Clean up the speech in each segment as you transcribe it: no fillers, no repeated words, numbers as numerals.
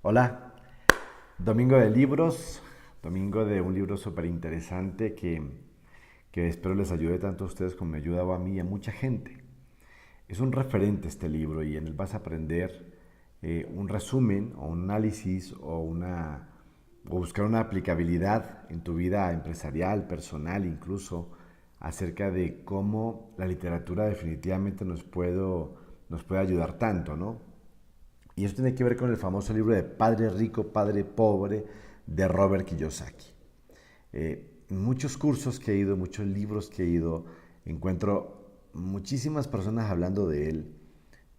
Hola, domingo de libros, domingo de un libro súper interesante que espero les ayude tanto a ustedes como me ayuda a mí y a mucha gente. Es un referente este libro y en él vas a aprender un resumen o un análisis o buscar una aplicabilidad en tu vida empresarial, personal, incluso acerca de cómo la literatura definitivamente nos puede ayudar tanto, ¿no? Y eso tiene que ver con el famoso libro de Padre Rico, Padre Pobre de Robert Kiyosaki. En muchos cursos que he ido, muchos libros que he ido, encuentro muchísimas personas hablando de él,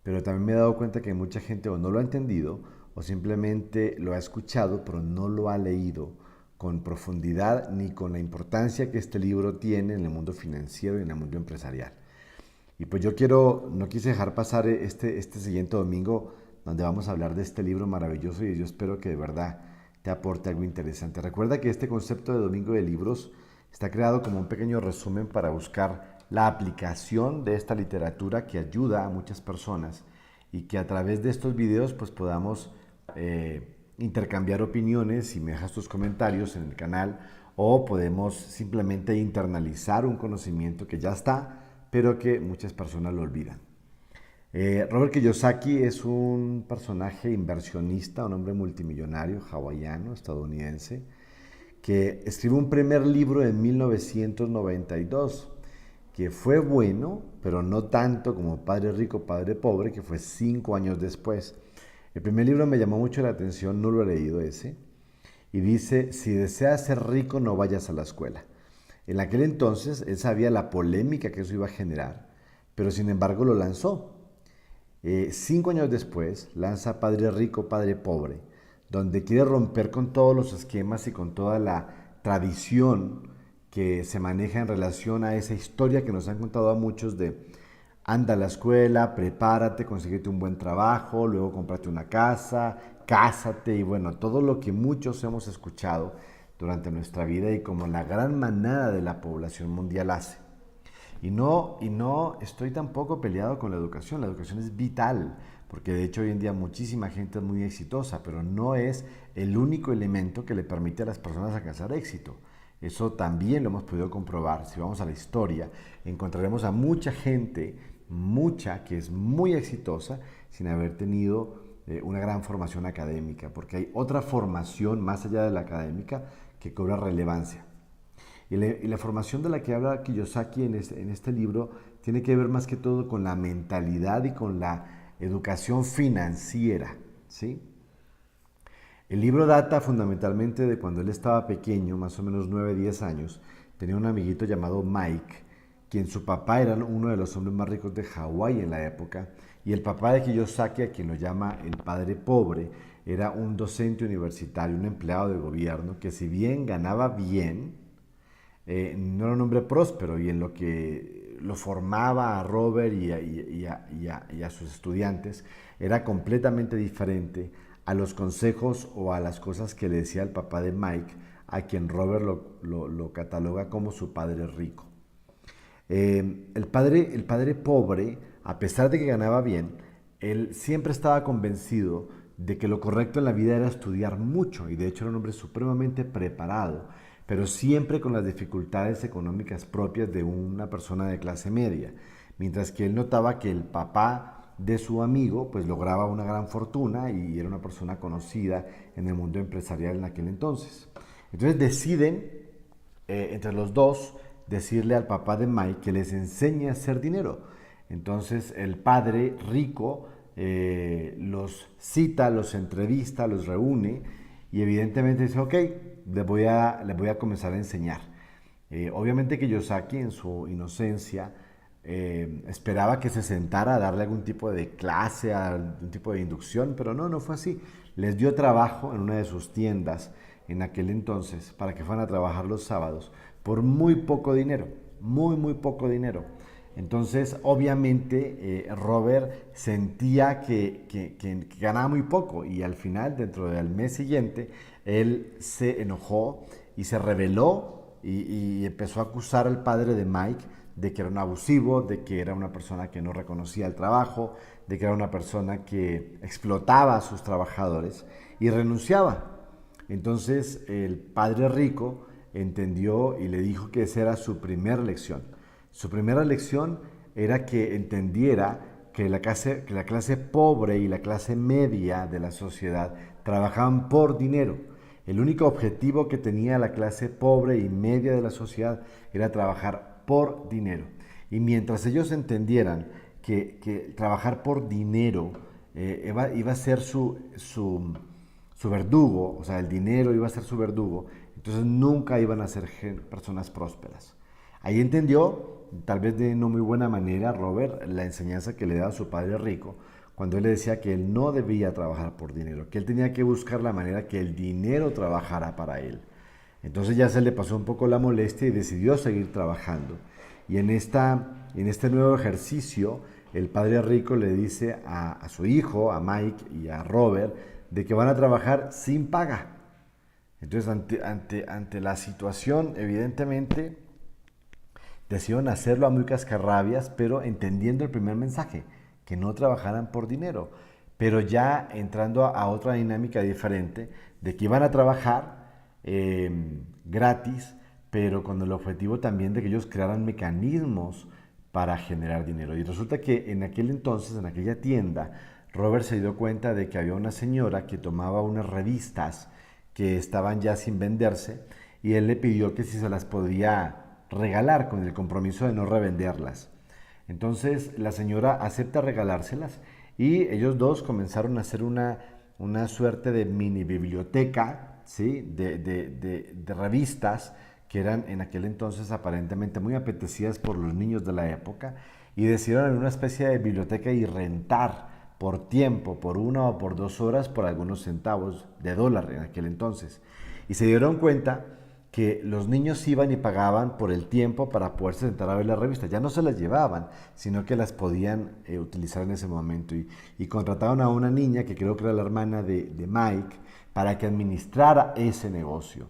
pero también me he dado cuenta que mucha gente o no lo ha entendido o simplemente lo ha escuchado, pero no lo ha leído con profundidad ni con la importancia que este libro tiene en el mundo financiero y en el mundo empresarial. Y pues no quise dejar pasar este siguiente domingo donde vamos a hablar de este libro maravilloso y yo espero que de verdad te aporte algo interesante. Recuerda que este concepto de domingo de libros está creado como un pequeño resumen para buscar la aplicación de esta literatura que ayuda a muchas personas y que a través de estos videos pues podamos intercambiar opiniones y me dejas tus comentarios en el canal o podemos simplemente internalizar un conocimiento que ya está pero que muchas personas lo olvidan. Robert Kiyosaki es un personaje inversionista, un hombre multimillonario hawaiano, estadounidense, que escribe un primer libro en 1992, que fue bueno, pero no tanto como Padre Rico, Padre Pobre, que fue 5 años después. El primer libro me llamó mucho la atención, no lo he leído ese, y dice, si deseas ser rico no vayas a la escuela. En aquel entonces él sabía la polémica que eso iba a generar, pero sin embargo lo lanzó. 5 años después lanza Padre Rico, Padre Pobre, donde quiere romper con todos los esquemas y con toda la tradición que se maneja en relación a esa historia que nos han contado a muchos de anda a la escuela, prepárate, consíguete un buen trabajo, luego cómprate una casa, cásate y bueno, todo lo que muchos hemos escuchado durante nuestra vida y como la gran manada de la población mundial hace. Y no estoy tampoco peleado con la educación es vital, porque de hecho hoy en día muchísima gente es muy exitosa, pero no es el único elemento que le permite a las personas alcanzar éxito. Eso también lo hemos podido comprobar. Si vamos a la historia, encontraremos a mucha gente, mucha que es muy exitosa, sin haber tenido una gran formación académica, porque hay otra formación más allá de la académica que cobra relevancia. Y la formación de la que habla Kiyosaki en este libro tiene que ver más que todo con la mentalidad y con la educación financiera, ¿sí? El libro data fundamentalmente de cuando él estaba pequeño, más o menos 9, 10 años. Tenía un amiguito llamado Mike, quien su papá era uno de los hombres más ricos de Hawái en la época, y el papá de Kiyosaki, a quien lo llama el padre pobre, era un docente universitario, un empleado de gobierno, que si bien ganaba bien, no era un hombre próspero y en lo que lo formaba a Robert y a sus estudiantes era completamente diferente a los consejos o a las cosas que le decía el papá de Mike, a quien Robert lo cataloga como su padre rico. El padre pobre, a pesar de que ganaba bien, él siempre estaba convencido de que lo correcto en la vida era estudiar mucho y de hecho era un hombre supremamente preparado, pero siempre con las dificultades económicas propias de una persona de clase media, mientras que él notaba que el papá de su amigo pues lograba una gran fortuna y era una persona conocida en el mundo empresarial en aquel entonces. Entonces deciden entre los dos decirle al papá de Mike que les enseñe a hacer dinero. Entonces el padre rico los cita, los entrevista, los reúne y evidentemente dice, ok, les voy a comenzar a enseñar. Obviamente que Kiyosaki en su inocencia esperaba que se sentara a darle algún tipo de clase, algún tipo de inducción, pero no fue así. Les dio trabajo en una de sus tiendas en aquel entonces para que fueran a trabajar los sábados por muy poco dinero, muy poco dinero. Entonces, obviamente, Robert sentía que ganaba muy poco y al final, dentro del mes siguiente, él se enojó y se rebeló y empezó a acusar al padre de Mike de que era un abusivo, de que era una persona que no reconocía el trabajo, de que era una persona que explotaba a sus trabajadores y renunciaba. Entonces el padre rico entendió y le dijo que esa era su primera lección. Su primera lección era que entendiera que la clase pobre y la clase media de la sociedad trabajaban por dinero. El único objetivo que tenía la clase pobre y media de la sociedad era trabajar por dinero. Y mientras ellos entendieran que trabajar por dinero iba a ser su verdugo, o sea, el dinero iba a ser su verdugo, entonces nunca iban a ser personas prósperas. Ahí entendió, tal vez de no muy buena manera, Robert, la enseñanza que le daba su padre rico, cuando él le decía que él no debía trabajar por dinero, que él tenía que buscar la manera que el dinero trabajara para él. Entonces ya se le pasó un poco la molestia y decidió seguir trabajando. Y en este nuevo ejercicio, el padre rico le dice a su hijo, a Mike y a Robert, de que van a trabajar sin paga. Entonces, ante la situación, evidentemente, decidieron hacerlo a muy cascarrabias, pero entendiendo el primer mensaje, que no trabajaran por dinero, pero ya entrando a otra dinámica diferente, de que iban a trabajar gratis, pero con el objetivo también de que ellos crearan mecanismos para generar dinero. Y resulta que en aquel entonces, en aquella tienda, Robert se dio cuenta de que había una señora que tomaba unas revistas que estaban ya sin venderse y él le pidió que si se las podía regalar con el compromiso de no revenderlas. Entonces la señora acepta regalárselas y ellos dos comenzaron a hacer una suerte de mini biblioteca, ¿sí? de revistas que eran en aquel entonces aparentemente muy apetecidas por los niños de la época y decidieron en una especie de biblioteca y rentar por tiempo, por 1 o por 2 horas, por algunos centavos de dólar en aquel entonces. Y se dieron cuenta que los niños iban y pagaban por el tiempo para poderse sentar a ver la revista. Ya no se las llevaban, sino que las podían utilizar en ese momento. Y contrataron a una niña, que creo que era la hermana de Mike, para que administrara ese negocio.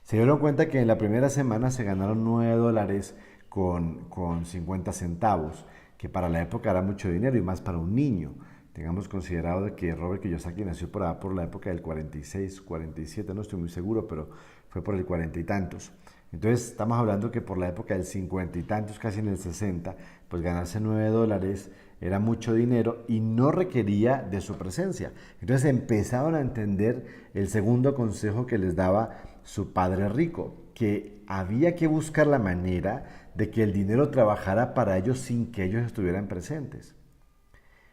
Se dieron cuenta que en la primera semana se ganaron $9 con 50 centavos, que para la época era mucho dinero y más para un niño. Tengamos considerado de que Robert Kiyosaki nació por la época del 46, 47, no estoy muy seguro, pero fue por el 40 y tantos. Entonces estamos hablando que por la época del 50 y tantos, casi en el 60, pues ganarse $9 era mucho dinero y no requería de su presencia. Entonces empezaron a entender el segundo consejo que les daba su padre rico, que había que buscar la manera de que el dinero trabajara para ellos sin que ellos estuvieran presentes.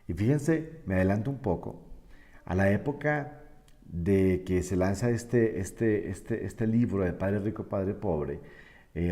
Y fíjense, me adelanto un poco, a la época de que se lanza este libro de Padre Rico, Padre Pobre,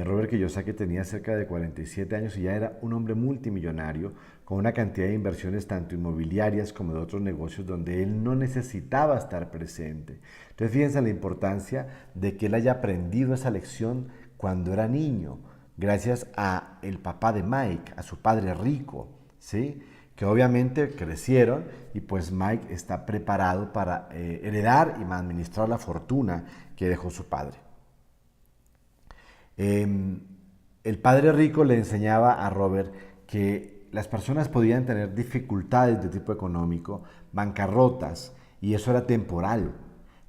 Robert Kiyosaki tenía cerca de 47 años y ya era un hombre multimillonario con una cantidad de inversiones tanto inmobiliarias como de otros negocios donde él no necesitaba estar presente. Entonces fíjense la importancia de que él haya aprendido esa lección cuando era niño, gracias a el papá de Mike, a su padre rico, ¿sí? Que obviamente crecieron y pues Mike está preparado para heredar y administrar la fortuna que dejó su padre. El padre rico le enseñaba a Robert que las personas podían tener dificultades de tipo económico, bancarrotas, y eso era temporal,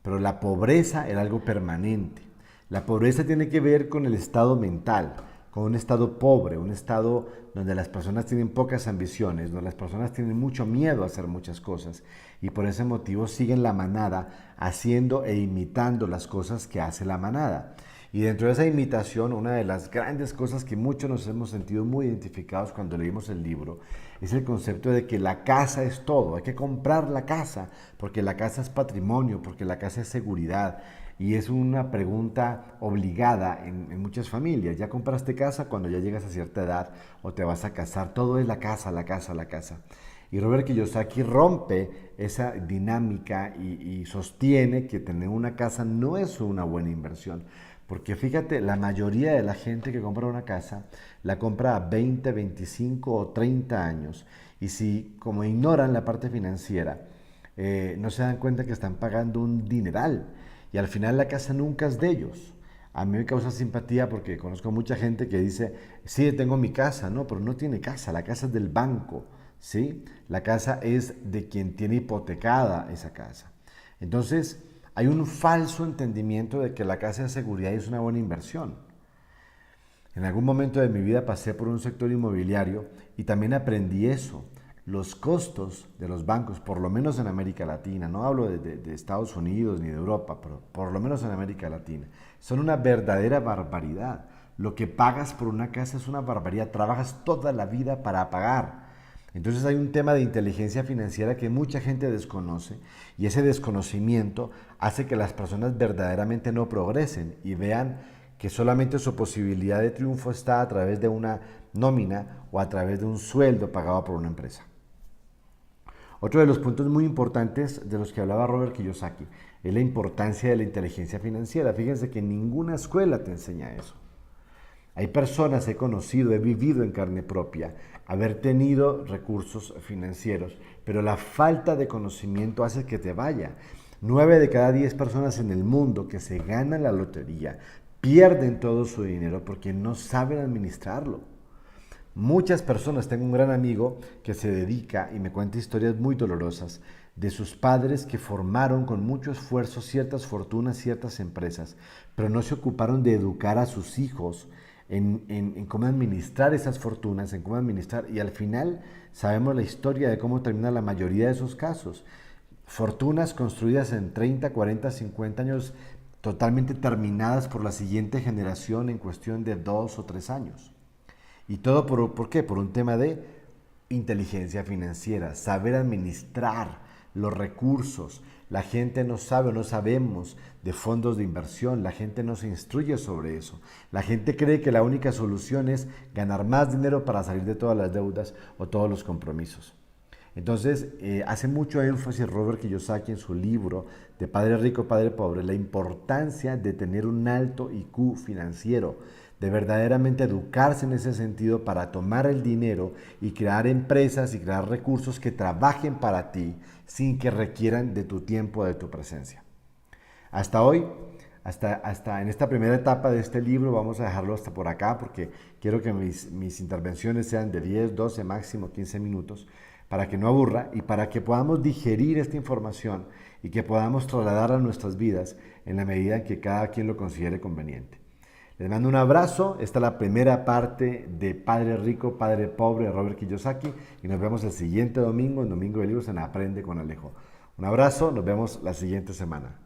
pero la pobreza era algo permanente. La pobreza tiene que ver con el estado mental, con un estado pobre, un estado donde las personas tienen pocas ambiciones, donde las personas tienen mucho miedo a hacer muchas cosas y por ese motivo siguen la manada haciendo e imitando las cosas que hace la manada. Y dentro de esa imitación, una de las grandes cosas que muchos nos hemos sentido muy identificados cuando leímos el libro es el concepto de que la casa es todo, hay que comprar la casa porque la casa es patrimonio, porque la casa es seguridad. Y es una pregunta obligada en muchas familias. ¿Ya compraste casa cuando ya llegas a cierta edad o te vas a casar? Todo es la casa, la casa, la casa. Y Robert Kiyosaki rompe esa dinámica y sostiene que tener una casa no es una buena inversión. Porque fíjate, la mayoría de la gente que compra una casa la compra a 20, 25 o 30 años. Y si, como ignoran la parte financiera, no se dan cuenta que están pagando un dineral. Y al final la casa nunca es de ellos. A mí me causa simpatía porque conozco mucha gente que dice, sí, tengo mi casa, no, pero no tiene casa, la casa es del banco, ¿sí? La casa es de quien tiene hipotecada esa casa. Entonces, hay un falso entendimiento de que la casa de seguridad es una buena inversión. En algún momento de mi vida pasé por un sector inmobiliario y también aprendí eso. Los costos de los bancos, por lo menos en América Latina, no hablo de Estados Unidos ni de Europa, pero por lo menos en América Latina, son una verdadera barbaridad. Lo que pagas por una casa es una barbaridad. Trabajas toda la vida para pagar. Entonces hay un tema de inteligencia financiera que mucha gente desconoce y ese desconocimiento hace que las personas verdaderamente no progresen y vean que solamente su posibilidad de triunfo está a través de una nómina o a través de un sueldo pagado por una empresa. Otro de los puntos muy importantes de los que hablaba Robert Kiyosaki es la importancia de la inteligencia financiera. Fíjense que ninguna escuela te enseña eso. Hay personas, he conocido, he vivido en carne propia, haber tenido recursos financieros, pero la falta de conocimiento hace que te vaya. 9 de cada 10 personas en el mundo que se ganan la lotería pierden todo su dinero porque no saben administrarlo. Muchas personas, tengo un gran amigo que se dedica y me cuenta historias muy dolorosas de sus padres que formaron con mucho esfuerzo ciertas fortunas, ciertas empresas, pero no se ocuparon de educar a sus hijos en cómo administrar esas fortunas, en cómo administrar, y al final sabemos la historia de cómo termina la mayoría de esos casos. Fortunas construidas en 30, 40, 50 años, totalmente terminadas por la siguiente generación en cuestión de 2 o 3 años. Y todo ¿por qué? Por un tema de inteligencia financiera, saber administrar los recursos. La gente no sabe o no sabemos de fondos de inversión, la gente no se instruye sobre eso. La gente cree que la única solución es ganar más dinero para salir de todas las deudas o todos los compromisos. Entonces, hace mucho énfasis Robert Kiyosaki en su libro de Padre Rico, Padre Pobre, la importancia de tener un alto IQ financiero, de verdaderamente educarse en ese sentido para tomar el dinero y crear empresas y crear recursos que trabajen para ti sin que requieran de tu tiempo, de tu presencia. Hasta hoy, hasta en esta primera etapa de este libro, vamos a dejarlo hasta por acá porque quiero que mis intervenciones sean de 10, 12, máximo 15 minutos para que no aburra y para que podamos digerir esta información y que podamos trasladarla a nuestras vidas en la medida en que cada quien lo considere conveniente. Les mando un abrazo. Esta es la primera parte de Padre Rico, Padre Pobre de Robert Kiyosaki y nos vemos el siguiente domingo, en Domingo de Libros en Aprende con Alejo. Un abrazo, nos vemos la siguiente semana.